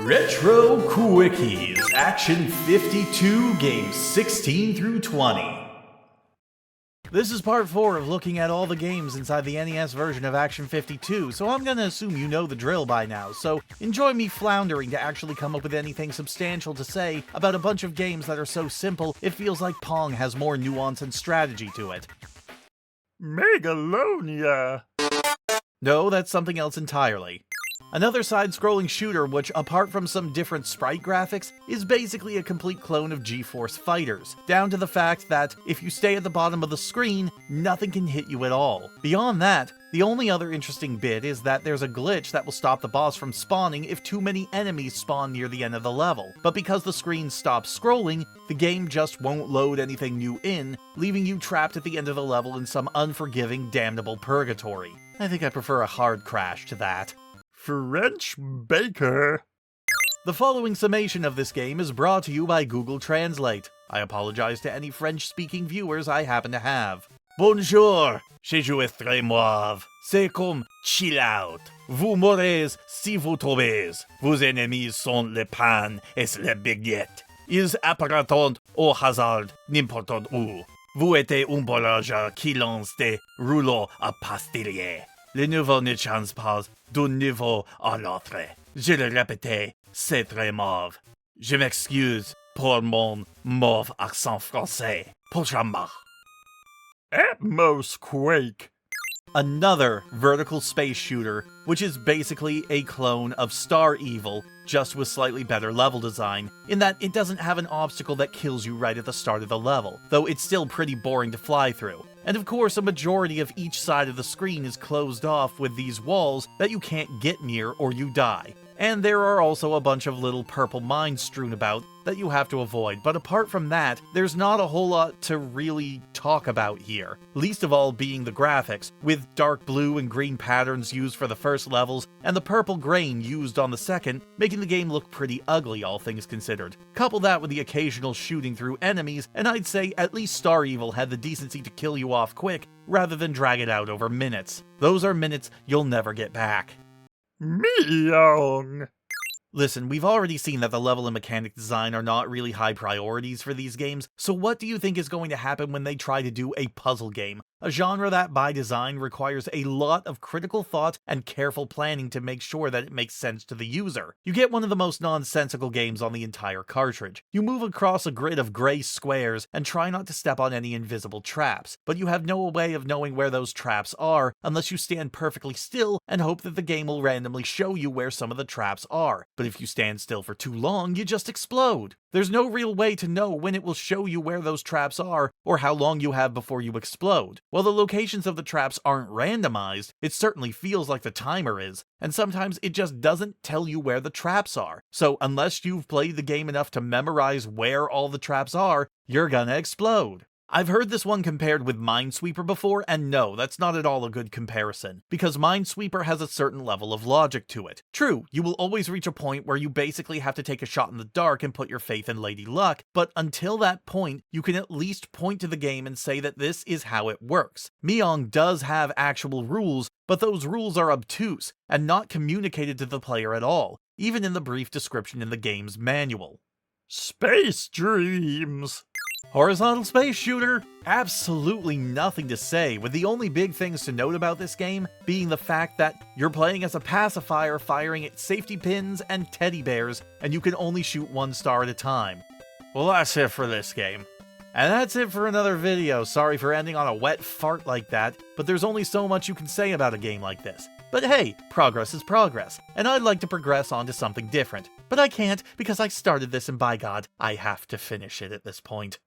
Retro Quickies, Action 52, Games 16 through 20. This is part 4 of looking at all the games inside the NES version of Action 52, so I'm gonna assume you know the drill by now, so enjoy me floundering to actually come up with anything substantial to say about a bunch of games that are so simple it feels like Pong has more nuance and strategy to it. Megalonia! No, that's something else entirely. Another side-scrolling shooter which, apart from some different sprite graphics, is basically a complete clone of G-Force Fighters, down to the fact that if you stay at the bottom of the screen, nothing can hit you at all. Beyond that, the only other interesting bit is that there's a glitch that will stop the boss from spawning if too many enemies spawn near the end of the level, but because the screen stops scrolling, the game just won't load anything new in, leaving you trapped at the end of the level in some unforgiving, damnable purgatory. I think I prefer a hard crash to that. French Baker. The following summation of this game is brought to you by Google Translate. I apologize to any French-speaking viewers I happen to have. Bonjour, je joue très mauve. C'est comme chill out. Vous mourrez si vous tombez. Vos ennemis sont le pain et les baguettes. Ils apparaîtront au hasard n'importe où. Vous êtes un boulanger qui lance des rouleaux à pastiller. Le niveau ne change pas d'un niveau à l'autre. Je le répète, c'est très mauve. Je m'excuse pour mon mauve accent français. Prochainement. Atmos Quake. Another vertical space shooter, which is basically a clone of Star Evil, just with slightly better level design, in that it doesn't have an obstacle that kills you right at the start of the level, though it's still pretty boring to fly through. And of course, a majority of each side of the screen is closed off with these walls that you can't get near or you die. And there are also a bunch of little purple mines strewn about that you have to avoid, but apart from that, there's not a whole lot to really talk about here. Least of all being the graphics, with dark blue and green patterns used for the first levels, and the purple grain used on the second, making the game look pretty ugly, all things considered. Couple that with the occasional shooting through enemies, and I'd say at least Star Evil had the decency to kill you off quick, rather than drag it out over minutes. Those are minutes you'll never get back. Meowng. Listen, we've already seen that the level and mechanic design are not really high priorities for these games, so what do you think is going to happen when they try to do a puzzle game? A genre that, by design, requires a lot of critical thought and careful planning to make sure that it makes sense to the user. You get one of the most nonsensical games on the entire cartridge. You move across a grid of gray squares and try not to step on any invisible traps, but you have no way of knowing where those traps are unless you stand perfectly still and hope that the game will randomly show you where some of the traps are. But if you stand still for too long, you just explode. There's no real way to know when it will show you where those traps are or how long you have before you explode. While the locations of the traps aren't randomized, it certainly feels like the timer is, and sometimes it just doesn't tell you where the traps are. So unless you've played the game enough to memorize where all the traps are, you're gonna explode. I've heard this one compared with Minesweeper before, and no, that's not at all a good comparison, because Minesweeper has a certain level of logic to it. True, you will always reach a point where you basically have to take a shot in the dark and put your faith in Lady Luck, but until that point, you can at least point to the game and say that this is how it works. Meowng does have actual rules, but those rules are obtuse, and not communicated to the player at all, even in the brief description in the game's manual. Space Dreams. Horizontal space shooter? Absolutely nothing to say, with the only big things to note about this game being the fact that you're playing as a pacifier firing at safety pins and teddy bears, and you can only shoot one star at a time. Well, that's it for this game. And that's it for another video. Sorry for ending on a wet fart like that, but there's only so much you can say about a game like this. But hey, progress is progress, and I'd like to progress on to something different. But I can't, because I started this and by God, I have to finish it at this point.